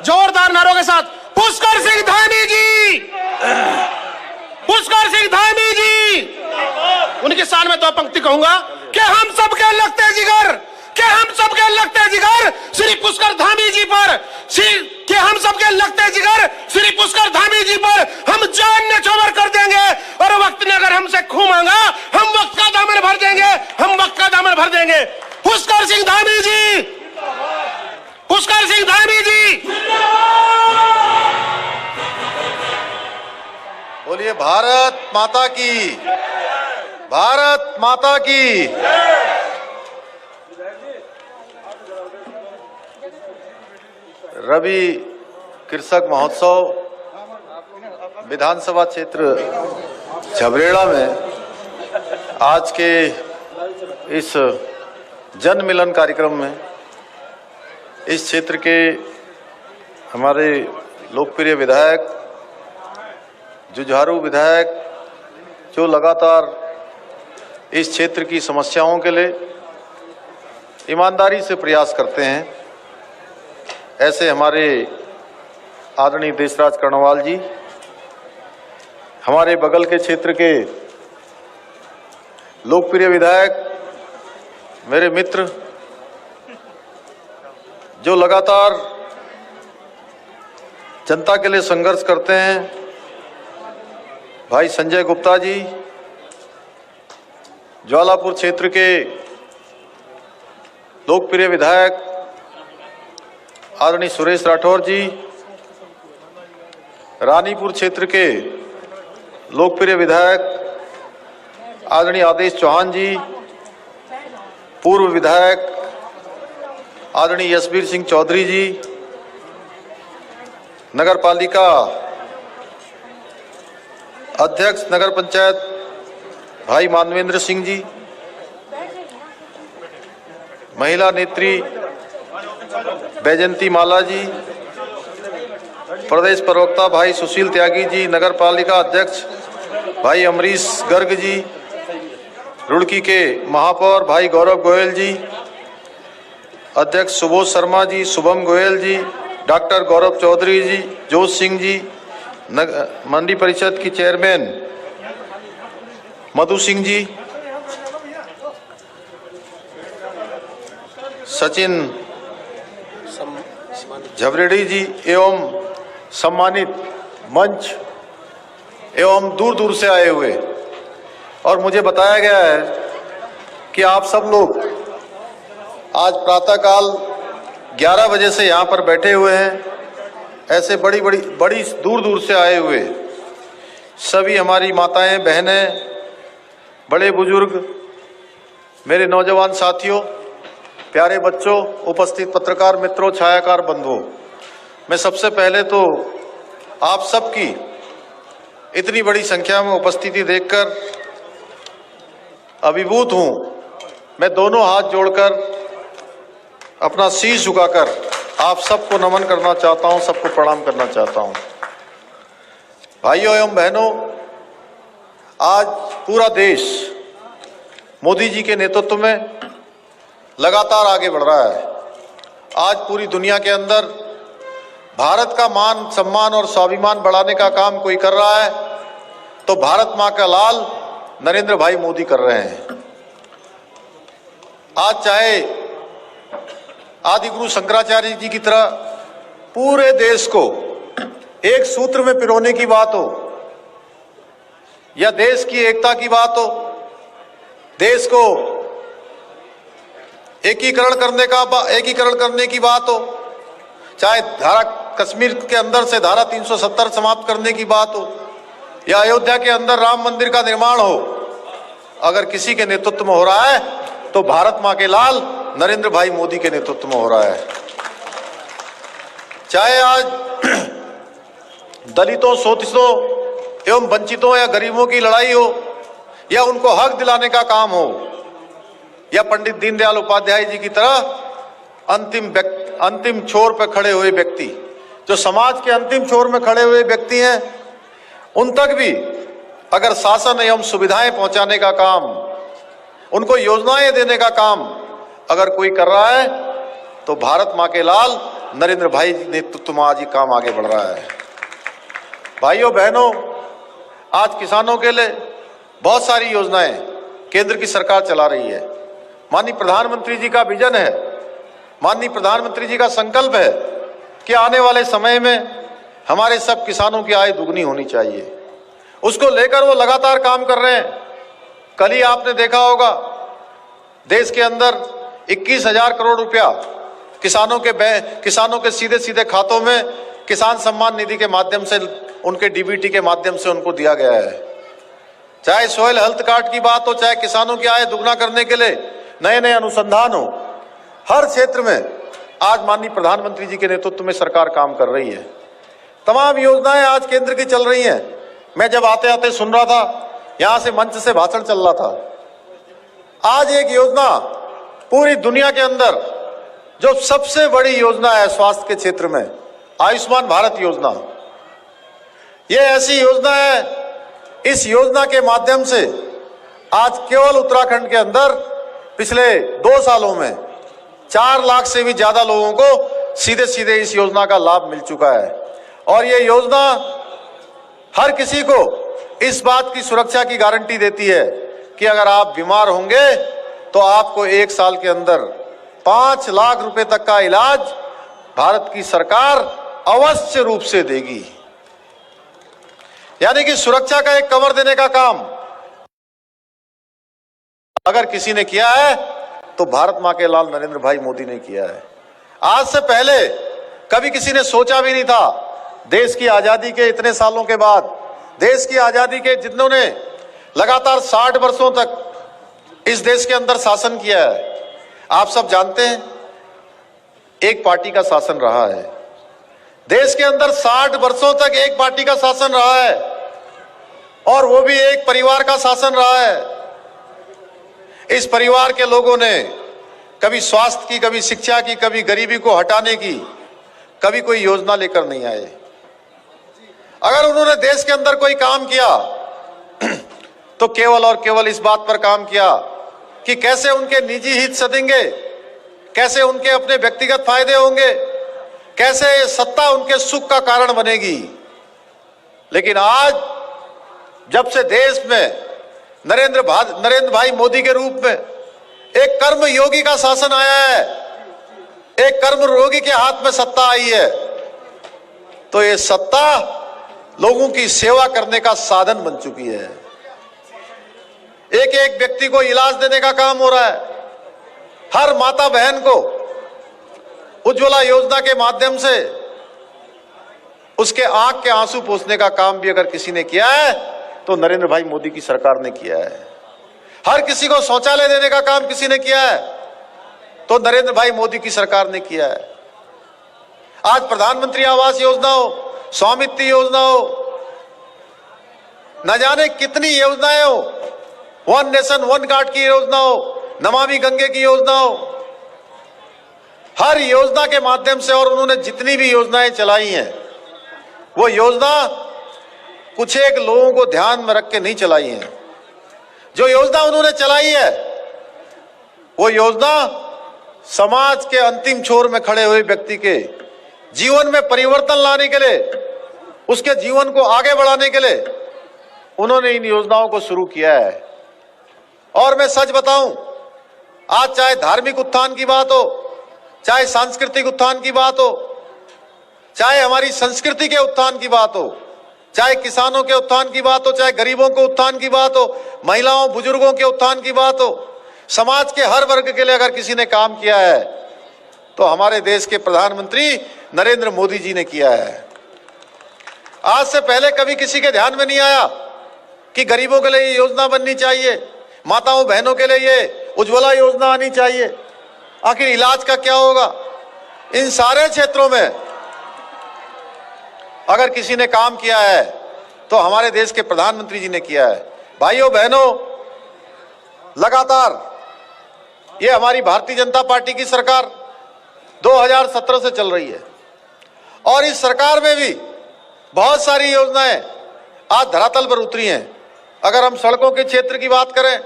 जोरदार नारों के साथ पुष्कर सिंह धामी जी, पुष्कर सिंह धामी जी। उनके साल में तो पंक्ति कहूंगा कि हम सबके लगते जिगर, कि हम सबके लगते जिगर श्री पुष्कर धामी जी पर, कि हम सबके लगते जिगर श्री पुष्कर धामी जी पर हम जान ने चौबर कर देंगे। और वक्त ने अगर हमसे खून मांगा हम वक्त का दामन भर देंगे, हम वक्त का दामन भर देंगे। पुष्कर सिंह धामी जी, पुष्कर सिंह धामी जी। बोलिए भारत माता की, भारत माता की। रवि कृषक महोत्सव विधानसभा क्षेत्र झबरेड़ा में आज के इस जन मिलन कार्यक्रम में इस क्षेत्र के हमारे लोकप्रिय विधायक, जुझारू विधायक जो लगातार इस क्षेत्र की समस्याओं के लिए ईमानदारी से प्रयास करते हैं, ऐसे हमारे आदरणीय देशराज कर्णवाल जी, हमारे बगल के क्षेत्र के लोकप्रिय विधायक, मेरे मित्र जो लगातार जनता के लिए संघर्ष करते हैं, भाई संजय गुप्ता जी, ज्वालापुर क्षेत्र के लोकप्रिय विधायक आदरणीय सुरेश राठौर जी, रानीपुर क्षेत्र के लोकप्रिय विधायक आदरणीय आदेश चौहान जी, पूर्व विधायक आदरणीय यशवीर सिंह चौधरी जी, नगर पालिका अध्यक्ष नगर पंचायत भाई मानवेंद्र सिंह जी, महिला नेत्री बैजंती माला जी, प्रदेश प्रवक्ता भाई सुशील त्यागी जी, नगर पालिका अध्यक्ष भाई अमरीश गर्ग जी, रुड़की के महापौर भाई गौरव गोयल जी, अध्यक्ष सुबोध शर्मा जी, शुभम गोयल जी, डॉक्टर गौरव चौधरी जी, जोश सिंह जी, मंडी परिषद की चेयरमैन मधु सिंह जी, सचिन झबरेड़ी जी एवं सम्मानित मंच एवं दूर दूर से आए हुए, और मुझे बताया गया है कि आप सब लोग आज प्रातःकाल 11 बजे से यहाँ पर बैठे हुए हैं। ऐसे बड़ी दूर दूर से आए हुए सभी हमारी माताएं, बहनें, बड़े बुजुर्ग, मेरे नौजवान साथियों, प्यारे बच्चों, उपस्थित पत्रकार मित्रों, छायाकार बंधुओं, मैं सबसे पहले तो आप सबकी इतनी बड़ी संख्या में उपस्थिति देखकर अभिभूत हूं। मैं दोनों हाथ जोड़कर अपना शीश झुकाकर आप सबको नमन करना चाहता हूं, सबको प्रणाम करना चाहता हूं। भाइयों एवं बहनों, आज पूरा देश मोदी जी के नेतृत्व में लगातार आगे बढ़ रहा है। आज पूरी दुनिया के अंदर भारत का मान, सम्मान और स्वाभिमान बढ़ाने का काम कोई कर रहा है तो भारत मां का लाल नरेंद्र भाई मोदी कर रहे हैं। आज चाहे आदि गुरु शंकराचार्य जी की तरह पूरे देश को एक सूत्र में पिरोने की बात हो, या देश की एकता की बात हो, देश को एकीकरण करने की बात हो, चाहे कश्मीर के अंदर से धारा 370 समाप्त करने की बात हो, या अयोध्या के अंदर राम मंदिर का निर्माण हो, अगर किसी के नेतृत्व में हो रहा है तो भारत मां के लाल नरेंद्र भाई मोदी के नेतृत्व में हो रहा है। चाहे आज दलितों, शोषितों एवं वंचितों या गरीबों की लड़ाई हो, या उनको हक दिलाने का काम हो, या पंडित दीनदयाल उपाध्याय जी की तरह अंतिम छोर पर खड़े हुए व्यक्ति, जो समाज के अंतिम छोर में खड़े हुए व्यक्ति हैं, उन तक भी अगर शासन एवं सुविधाएं पहुंचाने का काम, उनको योजनाएं देने का काम अगर कोई कर रहा है तो भारत मां के लाल नरेंद्र भाई नेतृत्व में आज ये काम आगे बढ़ रहा है। भाइयों बहनों, आज किसानों के लिए बहुत सारी योजनाएं केंद्र की सरकार चला रही है। माननीय प्रधानमंत्री जी का विजन है, माननीय प्रधानमंत्री जी का संकल्प है कि आने वाले समय में हमारे सब किसानों की आय दुगनी होनी चाहिए। उसको लेकर वो लगातार काम कर रहे हैं। कल ही आपने देखा होगा, देश के अंदर 21,000 करोड़ रुपया किसानों के सीधे सीधे खातों में किसान सम्मान निधि के माध्यम से, उनके डीबीटी के माध्यम से उनको दिया गया है। चाहे सॉइल हेल्थ कार्ड की बात हो, चाहे किसानों की आय दुगना करने के लिए नए नए अनुसंधान हो, हर क्षेत्र में आज माननीय प्रधानमंत्री जी के नेतृत्व में सरकार काम कर रही है। तमाम योजनाएं आज केंद्र की चल रही हैं। मैं जब आते आते सुन रहा था, यहां से मंच से भाषण चल रहा था। आज एक योजना पूरी दुनिया के अंदर जो सबसे बड़ी योजना है स्वास्थ्य के क्षेत्र में, आयुष्मान भारत योजना, ये ऐसी योजना है, इस योजना के माध्यम से आज केवल उत्तराखंड के अंदर पिछले 2 सालों में 4 लाख से भी ज्यादा लोगों को सीधे सीधे इस योजना का लाभ मिल चुका है। और ये योजना हर किसी को इस बात की सुरक्षा की गारंटी देती है कि अगर आप बीमार होंगे तो आपको 1 साल के अंदर 5 लाख रुपए तक का इलाज भारत की सरकार अवश्य रूप से देगी। यानी कि सुरक्षा का एक कवर देने का काम अगर किसी ने किया है तो भारत मां के लाल नरेंद्र भाई मोदी ने किया है। आज से पहले कभी किसी ने सोचा भी नहीं था, देश की आजादी के इतने सालों के बाद, देश की आजादी के जिन्होंने लगातार 60 वर्षों तक इस देश के अंदर शासन किया है, आप सब जानते हैं एक पार्टी का शासन रहा है। देश के अंदर 60 वर्षों तक एक पार्टी का शासन रहा है और वो भी एक परिवार का शासन रहा है। इस परिवार के लोगों ने कभी स्वास्थ्य की, कभी शिक्षा की, कभी गरीबी को हटाने की कभी कोई योजना लेकर नहीं आए। अगर उन्होंने देश के अंदर कोई काम किया तो केवल और केवल इस बात पर काम किया कि कैसे उनके निजी हित सधेंगे, कैसे उनके अपने व्यक्तिगत फायदे होंगे, कैसे सत्ता उनके सुख का कारण बनेगी। लेकिन आज जब से देश में नरेंद्र भाई मोदी के रूप में एक कर्म योगी का शासन आया है, एक कर्म योगी के हाथ में सत्ता आई है, तो ये सत्ता लोगों की सेवा करने का साधन बन चुकी है। एक एक व्यक्ति को इलाज देने का काम हो रहा है। हर माता बहन को उज्ज्वला योजना के माध्यम से उसके आंख के आंसू पोंछने का काम भी अगर किसी ने किया है तो नरेंद्र भाई मोदी की सरकार ने किया है। हर किसी को शौचालय देने का काम किसी ने किया है तो नरेंद्र भाई मोदी की सरकार ने किया है। आज प्रधानमंत्री आवास योजना हो, स्वामित्व योजना हो, न जाने कितनी योजनाएं हो, वन नेशन वन कार्ड की योजना हो, नमामि गंगे की योजना हो, हर योजना के माध्यम से, और उन्होंने जितनी भी योजनाएं चलाई हैं वो योजना कुछ एक लोगों को ध्यान में रख के नहीं चलाई है। जो योजना उन्होंने चलाई है वो योजना समाज के अंतिम छोर में खड़े हुए व्यक्ति के जीवन में परिवर्तन लाने के लिए, उसके जीवन को आगे बढ़ाने के लिए उन्होंने इन योजनाओं को शुरू किया है। और मैं सच बताऊं, आज चाहे धार्मिक उत्थान की बात हो, चाहे सांस्कृतिक उत्थान की बात हो, चाहे हमारी संस्कृति के उत्थान की बात हो, चाहे किसानों के उत्थान की बात हो, चाहे गरीबों के उत्थान की बात हो, महिलाओं बुजुर्गों के उत्थान की बात हो, समाज के हर वर्ग के लिए अगर किसी ने काम किया है तो हमारे देश के प्रधानमंत्री नरेंद्र मोदी जी ने किया है। आज से पहले कभी किसी के ध्यान में नहीं आया कि गरीबों के लिए ये योजना बननी चाहिए, माताओं बहनों के लिए ये उज्ज्वला योजना आनी चाहिए। आखिर इलाज का क्या होगा? इन सारे क्षेत्रों में अगर किसी ने काम किया है तो हमारे देश के प्रधानमंत्री जी ने किया है। भाइयों बहनों, लगातार ये हमारी भारतीय जनता पार्टी की सरकार 2017 से चल रही है और इस सरकार में भी बहुत सारी योजनाएं आज धरातल पर उतरी हैं। अगर हम सड़कों के क्षेत्र की बात करें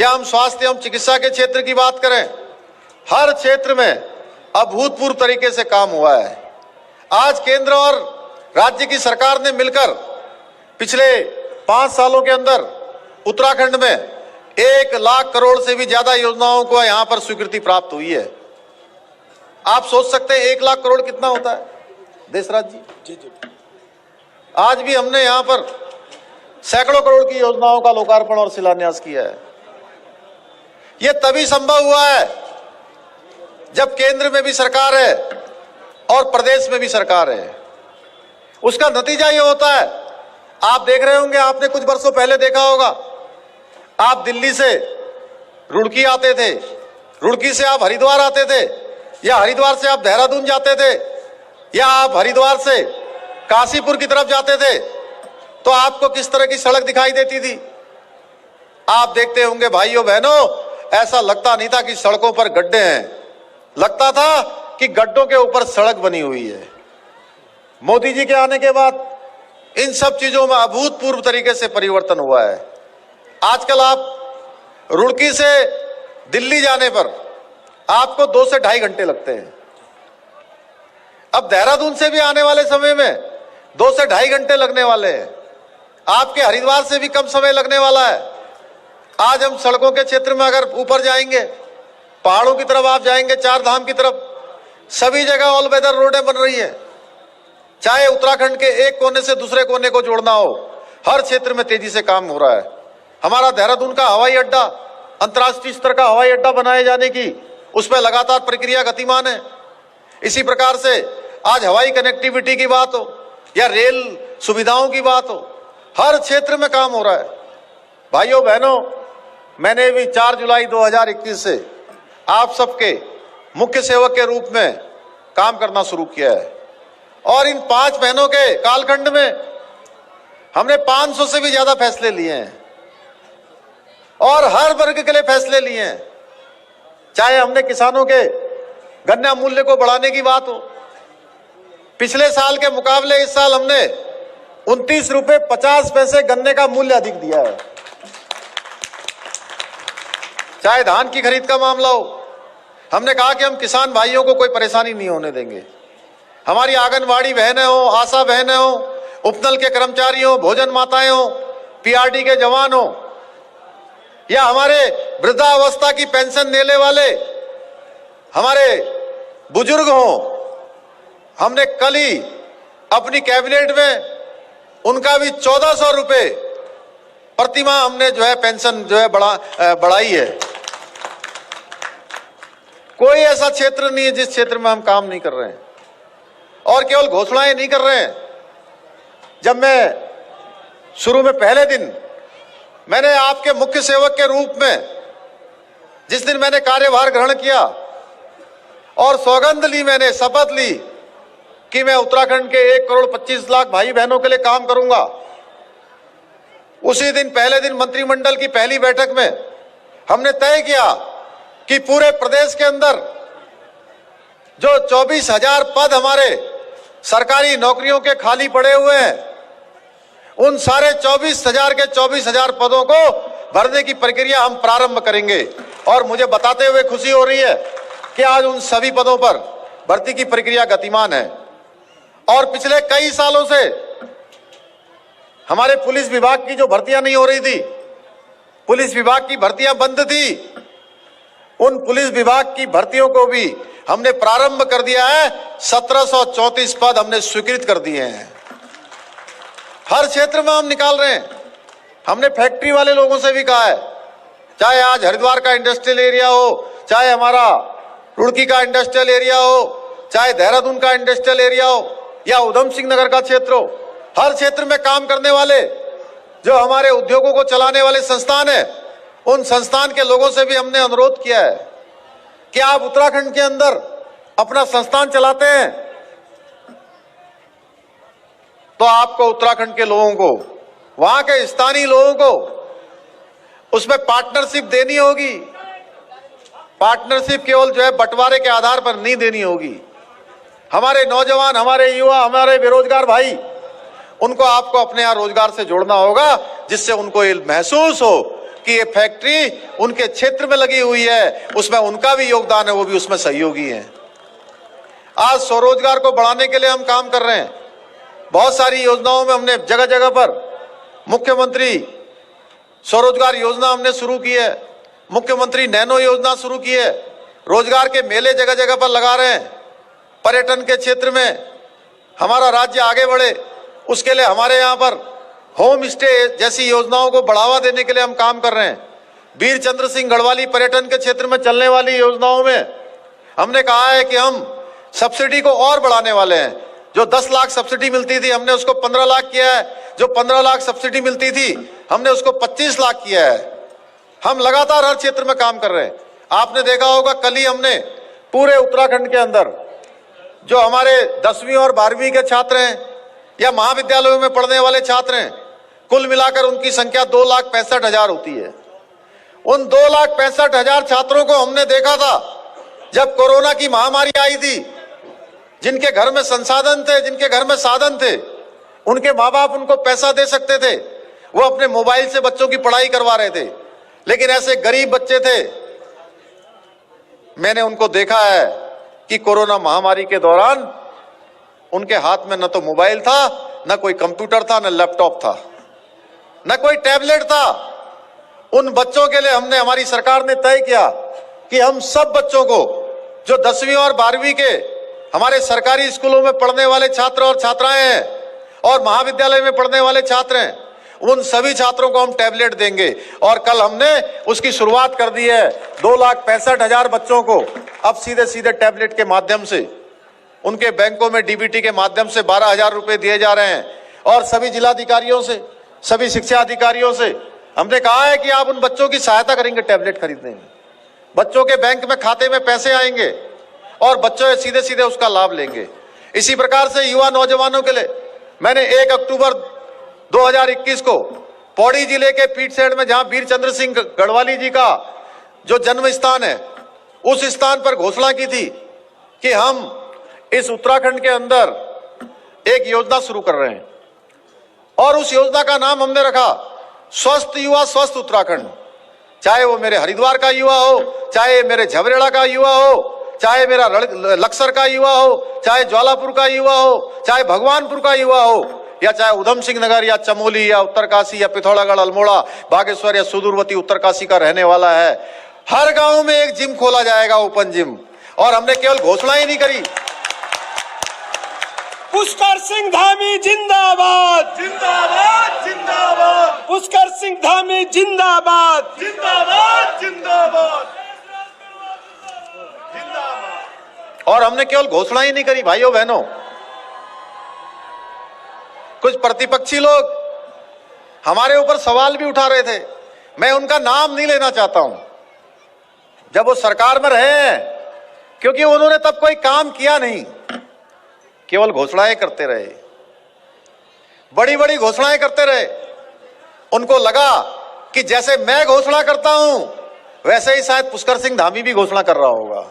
या हम स्वास्थ्य एवं चिकित्सा के क्षेत्र की बात करें, हर क्षेत्र में अभूतपूर्व तरीके से काम हुआ है। आज केंद्र और राज्य की सरकार ने मिलकर पिछले 5 सालों के अंदर उत्तराखंड में 1 लाख करोड़ से भी ज्यादा योजनाओं को यहां पर स्वीकृति प्राप्त हुई है। आप सोच सकते हैं 1 लाख करोड़ कितना होता है देशराज जी? आज भी हमने यहां पर सैकड़ों करोड़ की योजनाओं का लोकार्पण और शिलान्यास किया है। यह तभी संभव हुआ है जब केंद्र में भी सरकार है और प्रदेश में भी सरकार है। उसका नतीजा यह होता है, आप देख रहे होंगे, आपने कुछ वर्षों पहले देखा होगा, आप दिल्ली से रुड़की आते थे, रुड़की से आप हरिद्वार आते थे, या हरिद्वार से आप देहरादून जाते थे, या आप हरिद्वार से काशीपुर की तरफ जाते थे, तो आपको किस तरह की सड़क दिखाई देती थी? आप देखते होंगे भाइयों बहनों, ऐसा लगता नहीं था कि सड़कों पर गड्ढे हैं, लगता था कि गड्ढों के ऊपर सड़क बनी हुई है। मोदी जी के आने के बाद इन सब चीजों में अभूतपूर्व तरीके से परिवर्तन हुआ है। आजकल आप रुड़की से दिल्ली जाने पर आपको 2 से ढाई घंटे लगते हैं। अब देहरादून से भी आने वाले समय में 2 से ढाई घंटे लगने वाले हैं। आपके हरिद्वार से भी कम समय लगने वाला है। आज हम सड़कों के क्षेत्र में अगर ऊपर जाएंगे, पहाड़ों की तरफ आप जाएंगे, 4 धाम की तरफ, सभी जगह ऑल वेदर रोडें बन रही हैं। चाहे उत्तराखंड के एक कोने से दूसरे कोने को जोड़ना हो, हर क्षेत्र में तेजी से काम हो रहा है। हमारा देहरादून का हवाई अड्डा अंतर्राष्ट्रीय स्तर का हवाई अड्डा बनाए जाने की उस पर लगातार प्रक्रिया गतिमान है। इसी प्रकार से आज हवाई कनेक्टिविटी की बात हो या रेल सुविधाओं की बात हो, हर क्षेत्र में काम हो रहा है। भाइयों बहनों, मैंने भी 4 जुलाई 2021 से आप सबके मुख्य सेवक के रूप में काम करना शुरू किया है और इन 5 महीनों के कालखंड में हमने 500 से भी ज्यादा फैसले लिए हैं और हर वर्ग के लिए फैसले लिए हैं। चाहे हमने किसानों के गन्ना मूल्य को बढ़ाने की बात हो, पिछले साल के मुकाबले इस साल हमने 29 रुपए 50 पैसे गन्ने का मूल्य अधिक दिया है। चाहे धान की खरीद का मामला हो, हमने कहा कि हम किसान भाइयों को कोई परेशानी नहीं होने देंगे। हमारी आंगनबाड़ी बहनें हो, आशा बहनें हो, उपनल के कर्मचारी हो, भोजन माताएं हो, पीआरडी के जवान हो, या हमारे वृद्धावस्था की पेंशन देने वाले हमारे बुजुर्ग हो, हमने कल ही अपनी कैबिनेट में उनका भी 1400 रुपए प्रतिमाह हमने जो है पेंशन जो है बढ़ाई है। कोई ऐसा क्षेत्र नहीं है जिस क्षेत्र में हम काम नहीं कर रहे हैं और केवल घोषणाएं नहीं कर रहे हैं। जब मैं शुरू में पहले दिन मैंने आपके मुख्य सेवक के रूप में जिस दिन मैंने कार्यभार ग्रहण किया और सौगंध ली, मैंने शपथ ली कि मैं उत्तराखंड के 1 करोड़ 25 लाख भाई बहनों के लिए काम करूंगा, उसी दिन पहले दिन मंत्रिमंडल की पहली बैठक में हमने तय किया कि पूरे प्रदेश के अंदर जो 24,000 पद हमारे सरकारी नौकरियों के खाली पड़े हुए हैं, उन सारे 24,000 के 24,000 पदों को भरने की प्रक्रिया हम प्रारंभ करेंगे। और मुझे बताते हुए खुशी हो रही है कि आज उन सभी पदों पर भर्ती की प्रक्रिया गतिमान है। और पिछले कई सालों से हमारे पुलिस विभाग की जो भर्तियां नहीं हो रही थी, पुलिस विभाग की भर्तियां बंद थी, उन पुलिस विभाग की भर्तियों को भी हमने प्रारंभ कर दिया है। 1734 पद हमने स्वीकृत कर दिए हैं। हर क्षेत्र में हम निकाल रहे हैं। हमने फैक्ट्री वाले लोगों से भी कहा है, चाहे आज हरिद्वार का इंडस्ट्रियल एरिया हो, चाहे हमारा रुड़की का इंडस्ट्रियल एरिया हो, चाहे देहरादून का इंडस्ट्रियल एरिया हो या उधम सिंह नगर का क्षेत्र हो, हर क्षेत्र में काम करने वाले जो हमारे उद्योगों को चलाने वाले संस्थान है, उन संस्थान के लोगों से भी हमने अनुरोध किया है कि आप उत्तराखंड के अंदर अपना संस्थान चलाते हैं तो आपको उत्तराखंड के लोगों को, वहां के स्थानीय लोगों को उसमें पार्टनरशिप देनी होगी। पार्टनरशिप केवल जो है बंटवारे के आधार पर नहीं देनी होगी। हमारे नौजवान, हमारे युवा, हमारे बेरोजगार भाई, उनको आपको अपने यहाँ रोजगार से जोड़ना होगा, जिससे उनको ये महसूस हो कि ये फैक्ट्री उनके क्षेत्र में लगी हुई है, उसमें उनका भी योगदान है, वो भी उसमें सहयोगी है। आज स्वरोजगार को बढ़ाने के लिए हम काम कर रहे हैं। बहुत सारी योजनाओं में हमने जगह जगह पर मुख्यमंत्री स्वरोजगार योजना हमने शुरू की है, मुख्यमंत्री नैनो योजना शुरू की है, रोजगार के मेले जगह जगह पर लगा रहे हैं। पर्यटन के क्षेत्र में हमारा राज्य आगे बढ़े, उसके लिए हमारे यहाँ पर होम स्टे जैसी योजनाओं को बढ़ावा देने के लिए हम काम कर रहे हैं। वीर चंद्र सिंह गढ़वाली पर्यटन के क्षेत्र में चलने वाली योजनाओं में हमने कहा है कि हम सब्सिडी को और बढ़ाने वाले हैं। जो 10 लाख सब्सिडी मिलती थी, हमने उसको 15 लाख किया है। जो 15 लाख सब्सिडी मिलती थी, हमने उसको 25 लाख किया है। हम लगातार हर क्षेत्र में काम कर रहे हैं। आपने देखा होगा, कल ही हमने पूरे उत्तराखंड के अंदर जो हमारे 10वीं और 12वीं के छात्र हैं या महाविद्यालयों में पढ़ने वाले छात्र हैं, कुल मिलाकर उनकी संख्या 2,65,000 होती है। उन 2,65,000 छात्रों को हमने देखा था जब कोरोना की महामारी आई थी। जिनके घर में संसाधन थे, जिनके घर में साधन थे, उनके माँ बाप उनको पैसा दे सकते थे, वो अपने मोबाइल से बच्चों की पढ़ाई करवा रहे थे। लेकिन ऐसे गरीब बच्चे थे, मैंने उनको देखा है कि कोरोना महामारी के दौरान उनके हाथ में न तो मोबाइल था, न कोई कंप्यूटर था, न लैपटॉप था, न कोई टैबलेट था। उन बच्चों के लिए हमने, हमारी सरकार ने तय किया कि हम सब बच्चों को, जो 10वीं और 12वीं के हमारे सरकारी स्कूलों में पढ़ने वाले छात्र और छात्राएं हैं और महाविद्यालय में पढ़ने वाले छात्र हैं, उन सभी छात्रों को हम टैबलेट देंगे। और कल हमने उसकी शुरुआत कर दी है। 2,65,000 बच्चों को अब सीधे सीधे टैबलेट के माध्यम से उनके बैंकों में डीबीटी के माध्यम से 12,000 रुपए दिए जा रहे हैं। और सभी जिलाधिकारियों से, सभी शिक्षा अधिकारियों से हमने कहा है कि आप उन बच्चों की सहायता करेंगे टैबलेट खरीदने में। बच्चों के बैंक में खाते में पैसे आएंगे और बच्चों सीधे सीधे उसका लाभ लेंगे। इसी प्रकार से युवा नौजवानों के लिए मैंने 1 अक्टूबर 2021 को पौड़ी जिले के पीठसेड़ में, जहां वीर चंद्र सिंह गढ़वाली जी का जो जन्म स्थान है, उस स्थान पर घोषणा की थी कि हम इस उत्तराखंड के अंदर एक योजना शुरू कर रहे हैं। और उस योजना का नाम हमने रखा स्वस्थ युवा स्वस्थ उत्तराखंड। चाहे वो मेरे हरिद्वार का युवा हो, चाहे मेरे झबरेड़ा का युवा हो, चाहे मेरा लक्सर का युवा हो, चाहे ज्वालापुर का युवा हो, चाहे भगवानपुर का युवा हो, या चाहे उधम सिंह नगर या चमोली या उत्तरकाशी या पिथौरागढ़, अल्मोड़ा, बागेश्वर या सुदूरवर्ती उत्तरकाशी का रहने वाला है, हर गांव में एक जिम खोला जाएगा, ओपन जिम। और हमने केवल घोषणा ही नहीं करी। पुष्कर सिंह धामी जिंदाबाद, जिंदाबाद जिंदाबाद पुष्कर सिंह धामी जिंदाबाद, जिंदाबाद जिंदाबाद और हमने केवल घोषणा ही नहीं करी भाइयों बहनों। कुछ प्रतिपक्षी लोग हमारे ऊपर सवाल भी उठा रहे थे। मैं उनका नाम नहीं लेना चाहता हूं, जब वो सरकार में रहे हैं, क्योंकि उन्होंने तब कोई काम किया नहीं, केवल घोषणाएं करते रहे, बड़ी बड़ी घोषणाएं करते रहे। उनको लगा कि जैसे मैं घोषणा करता हूं वैसे ही शायद पुष्कर सिंह धामी भी घोषणा कर रहा होगा।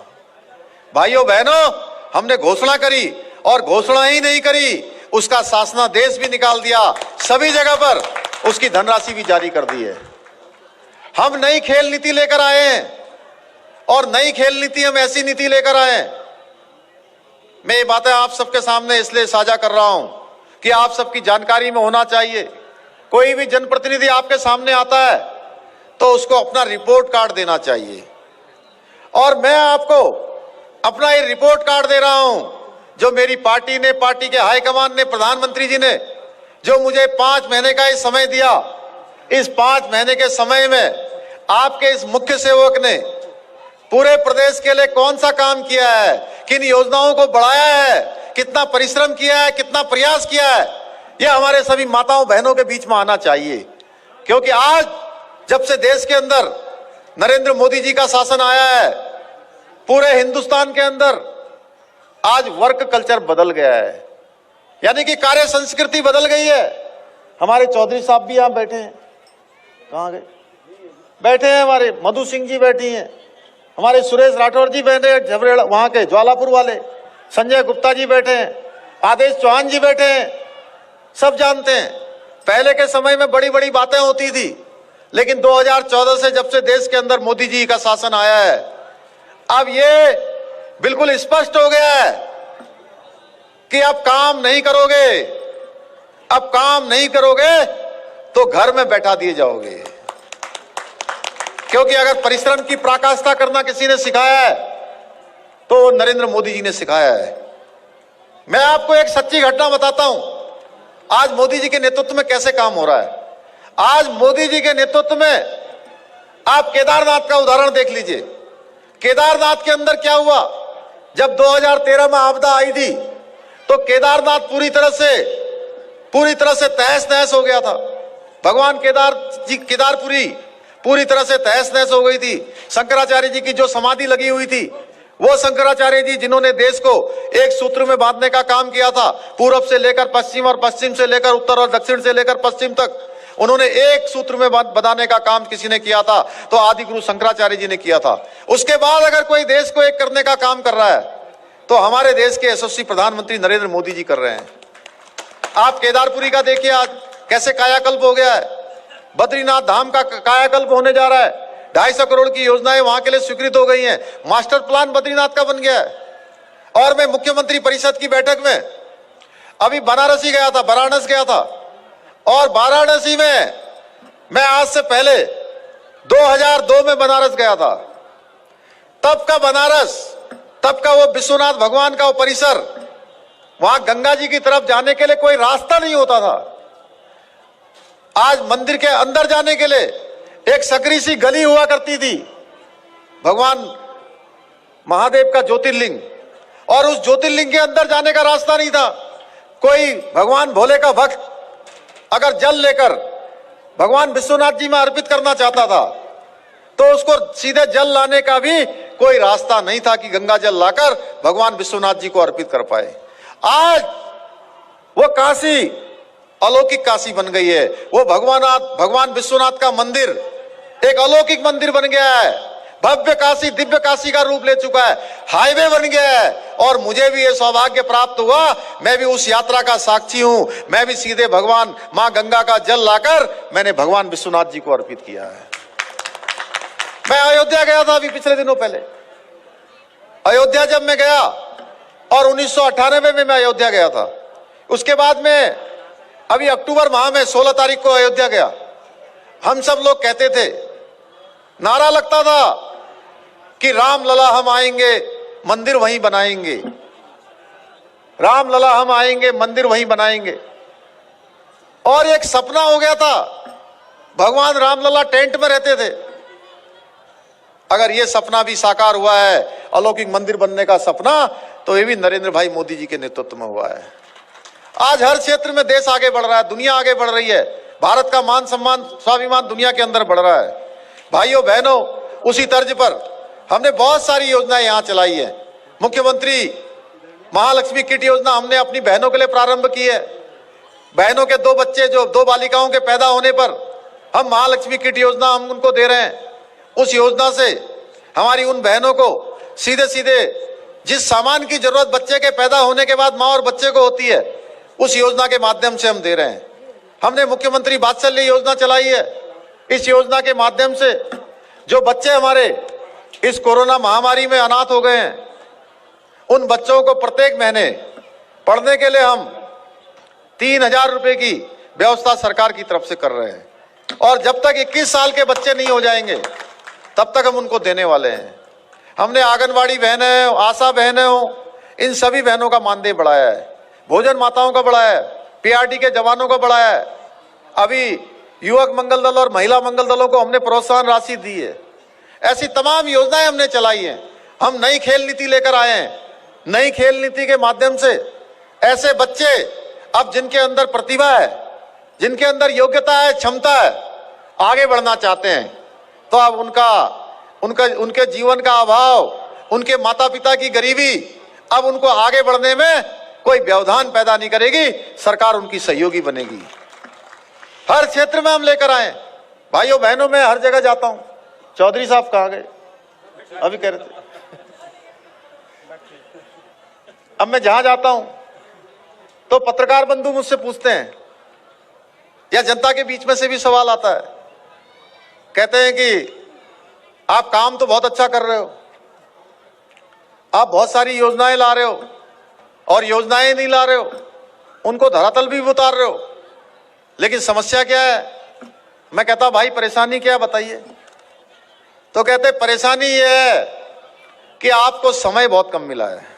भाइयों बहनों, हमने घोषणा करी और घोषणा ही नहीं करी, उसका शासनादेश भी निकाल दिया, सभी जगह पर उसकी धनराशि भी जारी कर दी है। हम नई खेल नीति लेकर आए हैं और नई खेल नीति, हम ऐसी नीति लेकर आए हैं। मैं ये बातें आप सबके सामने इसलिए साझा कर रहा हूं कि आप सबकी जानकारी में होना चाहिए। कोई भी जनप्रतिनिधि आपके सामने आता है तो उसको अपना रिपोर्ट कार्ड देना चाहिए। और मैं आपको अपना ये रिपोर्ट कार्ड दे रहा हूं, जो मेरी पार्टी ने, पार्टी के हाईकमान ने, प्रधानमंत्री जी ने जो मुझे 5 महीने का ये समय दिया। इस 5 महीने के समय में आपके इस मुख्य सेवक ने पूरे प्रदेश के लिए कौन सा काम किया है, किन योजनाओं को बढ़ाया है, कितना परिश्रम किया है, कितना प्रयास किया है, यह हमारे सभी माताओं बहनों के बीच में आना चाहिए। क्योंकि आज जब से देश के अंदर नरेंद्र मोदी जी का शासन आया है, पूरे हिंदुस्तान के अंदर आज वर्क कल्चर बदल गया है, यानी कि कार्य संस्कृति बदल गई है। हमारे चौधरी साहब भी यहां बैठे हैं, कहां गए, बैठे हैं, हमारे मधु सिंह जी बैठी हैं, हमारे सुरेश राठौर जी बैठे हैं, झबरेड़ा वहां के ज्वालापुर वाले, संजय गुप्ता जी बैठे हैं, आदेश चौहान जी बैठे हैं, सब जानते हैं। पहले के समय में बड़ी बड़ी बातें होती थी, लेकिन 2014 से जब से देश के अंदर मोदी जी का शासन आया है, अब ये बिल्कुल स्पष्ट हो गया है कि अब काम नहीं करोगे, अब काम नहीं करोगे तो घर में बैठा दिए जाओगे। क्योंकि अगर परिश्रम की पराकाष्ठा करना किसी ने सिखाया है तो नरेंद्र मोदी जी ने सिखाया है। मैं आपको एक सच्ची घटना बताता हूं, आज मोदी जी के नेतृत्व में कैसे काम हो रहा है। आज मोदी जी के नेतृत्व में आप केदारनाथ का उदाहरण देख लीजिए। केदारनाथ के अंदर क्या हुआ, जब 2013 में आपदा आई थी तो केदारनाथ पूरी तरह से तहस नहस हो गया था। भगवान केदारपुरी पूरी तरह से तहस नहस हो गई थी। शंकराचार्य जी की जो समाधि लगी हुई थी, वो शंकराचार्य जी जिन्होंने देश को एक सूत्र में बांधने का काम किया था, पूरब से लेकर पश्चिम और पश्चिम से लेकर उत्तर और दक्षिण से लेकर पश्चिम तक उन्होंने एक सूत्र में बंधाने का काम किसी ने किया था तो आदि गुरु शंकराचार्य जी ने किया था। उसके बाद अगर कोई देश को एक करने का काम कर रहा है तो हमारे देश के यशस्वी प्रधानमंत्री नरेंद्र मोदी जी कर रहे हैं। आप केदारपुरी का देखिए आज कैसे कायाकल्प हो गया है। बद्रीनाथ धाम का कायाकल्प होने जा रहा है। 250 करोड़ की योजनाएं वहां के लिए स्वीकृत हो गई हैं। मास्टर प्लान बद्रीनाथ का बन गया है। और मैं मुख्यमंत्री परिषद की बैठक में अभी वाराणसी गया था और वाराणसी में मैं आज से पहले 2002 में बनारस गया था। तब का वो विश्वनाथ भगवान का वो परिसर, वहां गंगा जी की तरफ जाने के लिए कोई रास्ता नहीं होता था। आज मंदिर के अंदर जाने के लिए एक सकरी सी गली हुआ करती थी, भगवान महादेव का ज्योतिर्लिंग, और उस ज्योतिर्लिंग के अंदर जाने का रास्ता नहीं था। कोई भगवान भोले का भक्त अगर जल लेकर भगवान विश्वनाथ जी में अर्पित करना चाहता था तो उसको सीधे जल लाने का भी कोई रास्ता नहीं था कि गंगा जल लाकर भगवान विश्वनाथ जी को अर्पित कर पाए। आज वो काशी अलौकिक काशी बन गई है। वो भगवान विश्वनाथ का मंदिर एक अलौकिक मंदिर बन गया है। भव्य काशी, दिव्य काशी का रूप ले चुका है। हाईवे बन गया है और मुझे भी ये सौभाग्य प्राप्त हुआ, मैं भी उस यात्रा का साक्षी हूं। मैं भी सीधे भगवान मां गंगा का जल लाकर मैंने भगवान विश्वनाथ जी को अर्पित किया है। मैं अयोध्या गया था अभी पिछले दिनों पहले। अयोध्या जब मैं गया, और 1998 में मैं अयोध्या गया था, उसके बाद में अभी अक्टूबर माह में 16 तारीख को अयोध्या गया। हम सब लोग कहते थे, नारा लगता था कि राम लला हम आएंगे मंदिर वहीं बनाएंगे, राम लला हम आएंगे मंदिर वहीं बनाएंगे। और एक सपना हो गया था, भगवान राम लला टेंट में रहते थे। अगर ये सपना भी साकार हुआ है, अलौकिक मंदिर बनने का सपना, तो ये भी नरेंद्र भाई मोदी जी के नेतृत्व में हुआ है। आज हर क्षेत्र में देश आगे बढ़ रहा है, दुनिया आगे बढ़ रही है। भारत का मान सम्मान स्वाभिमान दुनिया के अंदर बढ़ रहा है। भाइयों बहनों, उसी तर्ज पर हमने बहुत सारी योजनाएं यहां चलाई है। मुख्यमंत्री महालक्ष्मी किट योजना हमने अपनी बहनों के लिए प्रारंभ की है। बहनों के 2 बच्चे, जो 2 बालिकाओं के पैदा होने पर हम महालक्ष्मी किट योजना हम उनको दे रहे हैं। उस योजना से हमारी उन बहनों को सीधे सीधे जिस सामान की जरूरत बच्चे के पैदा होने के बाद माँ और बच्चे को होती है, उस योजना के माध्यम से हम दे रहे हैं। हमने मुख्यमंत्री वात्सल्य योजना चलाई है। इस योजना के माध्यम से जो बच्चे हमारे इस कोरोना महामारी में अनाथ हो गए हैं, उन बच्चों को प्रत्येक महीने पढ़ने के लिए हम 3000 रुपए की व्यवस्था सरकार की तरफ से कर रहे हैं। और जब तक 21 साल के बच्चे नहीं हो जाएंगे तब तक हम उनको देने वाले हैं। हमने आंगनवाड़ी बहनें, आशा बहनें हो, इन सभी बहनों का मानदेय बढ़ाया है, भोजन माताओं का बढ़ाया है, पीआरटी के जवानों का बढ़ाया है। अभी युवक मंगल दल और महिला मंगल दलों को हमने प्रोत्साहन राशि दी है। ऐसी तमाम योजनाएं हमने चलाई हैं। हम नई खेल नीति लेकर आए हैं। नई खेल नीति के माध्यम से ऐसे बच्चे अब जिनके अंदर प्रतिभा है, जिनके अंदर योग्यता है, क्षमता है, आगे बढ़ना चाहते हैं, तो अब उनके जीवन का अभाव, उनके माता पिता की गरीबी अब उनको आगे बढ़ने में कोई व्यवधान पैदा नहीं करेगी। सरकार उनकी सहयोगी बनेगी। हर क्षेत्र में हम लेकर आए। भाइयों बहनों, मैं हर जगह जाता हूं। चौधरी साहब कहाँ गए? अभी कह रहे थे। अब मैं जहां जाता हूं तो पत्रकार बंधु मुझसे पूछते हैं, या जनता के बीच में से भी सवाल आता है, कहते हैं कि आप काम तो बहुत अच्छा कर रहे हो, आप बहुत सारी योजनाएं ला रहे हो, और योजनाएं नहीं ला रहे हो, उनको धरातल भी उतार रहे हो, लेकिन समस्या क्या है? मैं कहता भाई परेशानी क्या है बताइए। तो कहते परेशानी ये है कि आपको समय बहुत कम मिला है।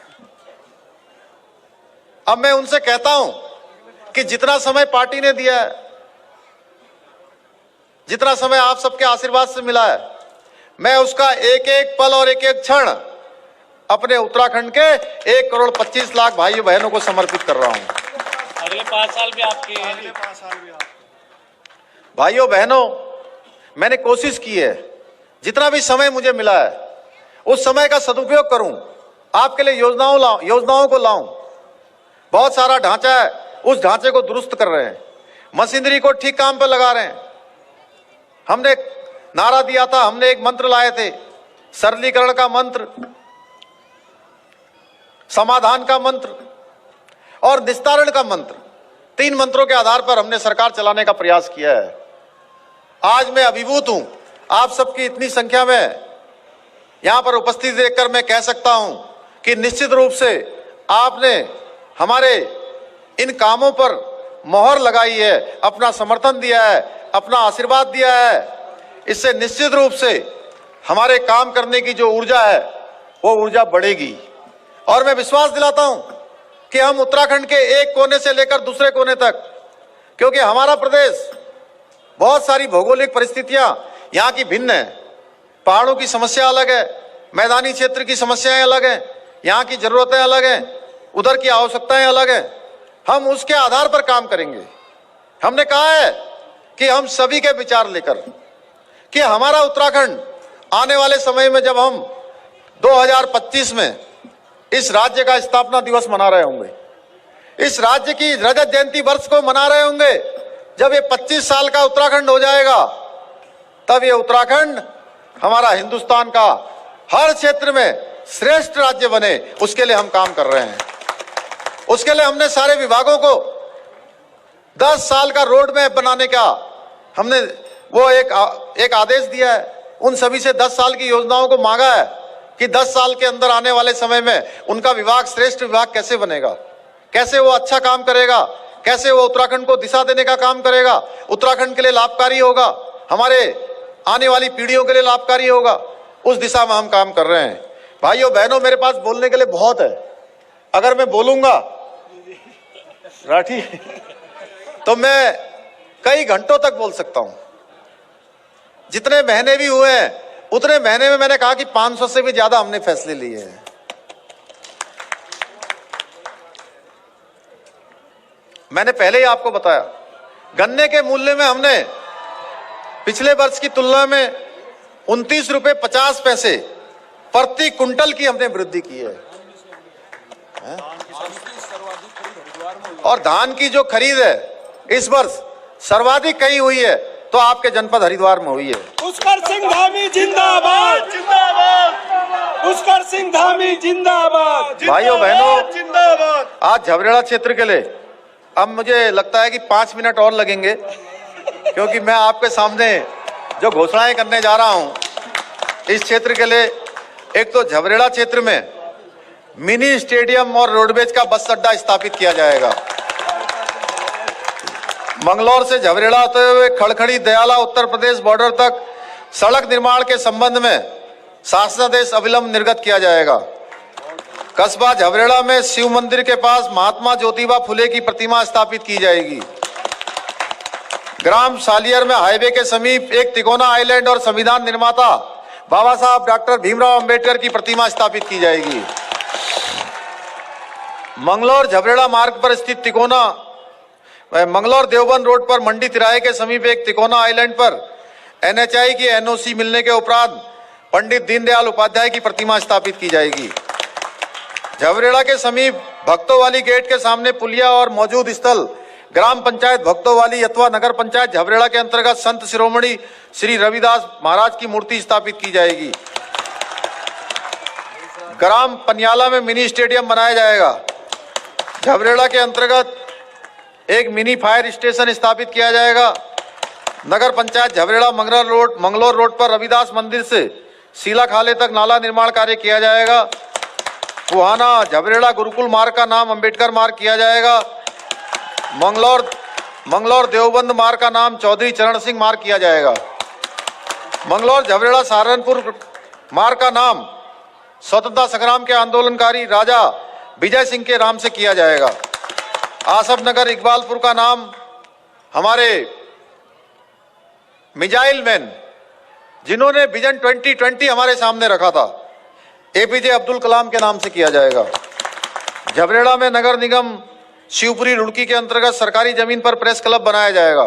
अब मैं उनसे कहता हूं कि जितना समय पार्टी ने दिया है, जितना समय आप सबके आशीर्वाद से मिला है, मैं उसका एक एक पल और एक एक क्षण अपने उत्तराखंड के 1,25,00,000 भाइयों बहनों को समर्पित कर रहा हूं। अगले 5 साल भी आपके भाइयों बहनों, मैंने कोशिश की है जितना भी समय मुझे मिला है उस समय का सदुपयोग करूं, आपके लिए योजनाओं को लाऊं। बहुत सारा ढांचा है, उस ढांचे को दुरुस्त कर रहे हैं, मशीनरी को ठीक काम पर लगा रहे हैं। हमने नारा दिया था, हमने एक मंत्र लाए थे, सरलीकरण का मंत्र, समाधान का मंत्र और निस्तारण का मंत्र। 3 मंत्रों के आधार पर हमने सरकार चलाने का प्रयास किया है। आज मैं अभिभूत हूं, आप सबकी इतनी संख्या में यहां पर उपस्थित देखकर मैं कह सकता हूं कि निश्चित रूप से आपने हमारे इन कामों पर मोहर लगाई है, अपना समर्थन दिया है, अपना आशीर्वाद दिया है। इससे निश्चित रूप से हमारे काम करने की जो ऊर्जा है वो ऊर्जा बढ़ेगी, और मैं विश्वास दिलाता हूं कि हम उत्तराखंड के एक कोने से लेकर दूसरे कोने तक, क्योंकि हमारा प्रदेश बहुत सारी भौगोलिक परिस्थितियां यहाँ की भिन्न है, पहाड़ों की समस्या अलग है, मैदानी क्षेत्र की समस्याएं अलग हैं, यहाँ की जरूरतें अलग हैं, उधर की आवश्यकताएं अलग हैं। हम उसके आधार पर काम करेंगे। हमने कहा है कि हम सभी के विचार लेकर कि हमारा उत्तराखंड आने वाले समय में, जब हम 2025 में इस राज्य का स्थापना दिवस मना रहे होंगे, इस राज्य की रजत जयंती वर्ष को मना रहे होंगे, जब ये 25 साल का उत्तराखंड हो जाएगा, तब ये उत्तराखंड हमारा हिंदुस्तान का हर क्षेत्र में श्रेष्ठ राज्य बने, उसके लिए हम काम कर रहे हैं। उसके लिए हमने सारे विभागों को 10 साल का रोड मैप बनाने का हमने वो एक आदेश दिया है। उन सभी से 10 साल की योजनाओं को मांगा है कि 10 साल के अंदर आने वाले समय में उनका विभाग श्रेष्ठ विभाग कैसे बनेगा, कैसे वो अच्छा काम करेगा, कैसे वो उत्तराखंड को दिशा देने का काम करेगा, उत्तराखंड के लिए लाभकारी होगा, हमारे आने वाली पीढ़ियों के लिए लाभकारी होगा। उस दिशा में हम काम कर रहे हैं। भाइयों बहनों, मेरे पास बोलने के लिए बहुत है। अगर मैं बोलूंगा राठी तो मैं कई घंटों तक बोल सकता हूं। जितने महीने भी हुए हैं उतने महीने में मैंने कहा कि 500 से भी ज्यादा हमने फैसले लिए हैं। मैंने पहले ही आपको बताया, गन्ने के मूल्य में हमने पिछले वर्ष की तुलना में 29 रुपए 50 पैसे प्रति कुंटल की हमने वृद्धि की है। और धान की जो खरीद है इस वर्ष सर्वाधिक कहीं हुई है तो आपके जनपद हरिद्वार में हुई है। पुष्कर सिंह धामी जिंदाबाद, जिंदाबाद, पुष्कर सिंह धामी जिंदाबाद। भाइयों बहनों, जिंदाबाद। आज झबरेड़ा क्षेत्र के लिए अब मुझे लगता है कि 5 मिनट और लगेंगे, क्योंकि मैं आपके सामने जो घोषणाएं करने जा रहा हूं इस क्षेत्र के लिए। एक तो झबरेड़ा क्षेत्र में मिनी स्टेडियम और रोडवेज का बस अड्डा स्थापित किया जाएगा। मंगलौर से झबरेड़ा होते हुए खड़खड़ी दयाला उत्तर प्रदेश बॉर्डर तक सड़क निर्माण के संबंध में शासनादेश अविलंब निर्गत किया जाएगा। कस्बा झबरेड़ा में शिव मंदिर के पास महात्मा ज्योतिबा फुले की प्रतिमा स्थापित की जाएगी। ग्राम सालियर में हाईवे के समीप एक तिकोना आइलैंड और संविधान निर्माता बाबा साहब डॉक्टर भीमराव अंबेडकर की प्रतिमा स्थापित की जाएगी। मंगलौर झबरेड़ा मार्ग पर स्थित तिकोना मंगलौर देवबंद रोड पर मंडी तिराहे के समीप एक तिकोना आइलैंड पर NHI की NOC मिलने के उपरांत पंडित दीनदयाल उपाध्याय की प्रतिमा स्थापित की जाएगी। झबरेड़ा के समीप भक्तोवाली गेट के सामने पुलिया और मौजूद स्थल ग्राम पंचायत भक्तोवाली अथवा नगर पंचायत झबरेड़ा के अंतर्गत संत शिरोमणि श्री रविदास महाराज की मूर्ति स्थापित की जाएगी। ग्राम पनियाला में मिनी स्टेडियम बनाया जाएगा। झबरेड़ा के अंतर्गत एक मिनी फायर स्टेशन स्थापित किया जाएगा। नगर पंचायत झबरेड़ा मंगलोर रोड पर रविदास मंदिर से सीला खाले तक नाला निर्माण कार्य किया जाएगा। फुहाना झबरेड़ा गुरुकुल मार्ग का नाम अंबेडकर मार्ग किया जाएगा। मंगलौर देवबंद मार्ग का नाम चौधरी चरण सिंह मार्ग किया जाएगा। मंगलौर झबरेड़ा सहारनपुर मार्ग का नाम स्वतंत्रता संग्राम के आंदोलनकारी राजा विजय सिंह के नाम से किया जाएगा। आसफ नगर इकबालपुर का नाम हमारे मिजाइल मैन जिन्होंने विजन 2020 हमारे सामने रखा था, एपीजे अब्दुल कलाम के नाम से किया जाएगा। झबरेड़ा में नगर निगम शिवपुरी रुड़की के अंतर्गत सरकारी जमीन पर प्रेस क्लब बनाया जाएगा।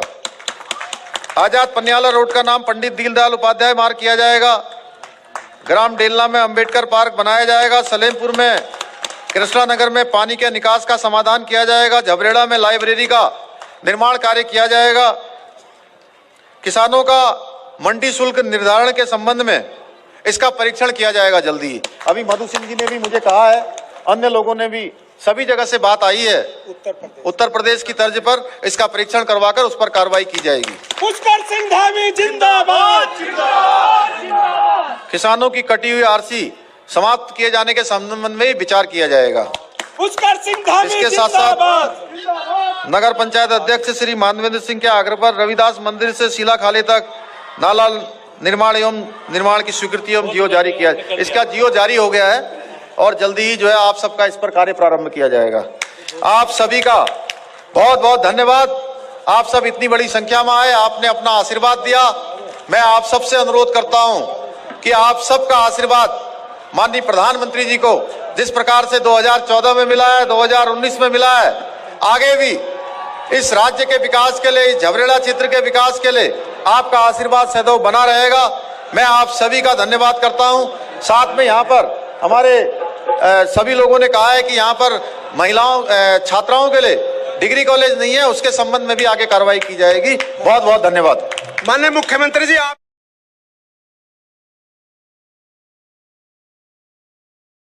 आजाद पनियाला रोड का नाम पंडित दीनदयाल उपाध्याय मार्ग किया जाएगा। ग्राम डेलना में अंबेडकर पार्क बनाया जाएगा। सलेमपुर में कृष्णा नगर में पानी के निकास का समाधान किया जाएगा। झबरेड़ा में लाइब्रेरी का निर्माण कार्य किया जाएगा। किसानों का मंडी शुल्क निर्धारण के संबंध में इसका परीक्षण किया जाएगा जल्दी ही। अभी मधु सिंह जी ने भी मुझे कहा है, अन्य लोगों ने भी, सभी जगह से बात आई है, उत्तर प्रदेश की तर्ज पर इसका परीक्षण करवाकर उस पर कार्रवाई की जाएगी। पुष्कर सिंह धामी जिंदाबाद। किसानों की कटी हुई आरसी समाप्त किए जाने के संबंध में विचार किया जाएगा। पुष्कर सिंह धामी इसके साथ जिंदाबाद। साथ नगर पंचायत अध्यक्ष श्री मानवेंद्र सिंह के आग्रह पर रविदास मंदिर से सीला खाले तक नाला निर्माण की स्वीकृति एवं जियो जारी किया। इसका जियो जारी हो गया है और जल्दी ही जो है आप सबका इस पर कार्य प्रारंभ किया जाएगा। आप सभी का बहुत बहुत धन्यवाद। आप सब इतनी बड़ी संख्या में आए, आपने अपना आशीर्वाद दिया। मैं आप सबसे अनुरोध करता हूं कि आप सबका आशीर्वाद माननीय प्रधानमंत्री जी को जिस प्रकार से 2014 में मिला है, 2019 में मिला है, आगे भी इस राज्य के विकास के लिए, इस झबरेड़ा क्षेत्र के विकास के लिए आपका आशीर्वाद सदैव बना रहेगा। मैं आप सभी का धन्यवाद करता हूं। साथ में यहाँ पर हमारे सभी लोगों ने कहा है कि यहाँ पर महिलाओं छात्राओं के लिए डिग्री कॉलेज नहीं है, उसके संबंध में भी आगे कार्रवाई की जाएगी। बहुत बहुत धन्यवाद। माननीय मुख्यमंत्री जी, आप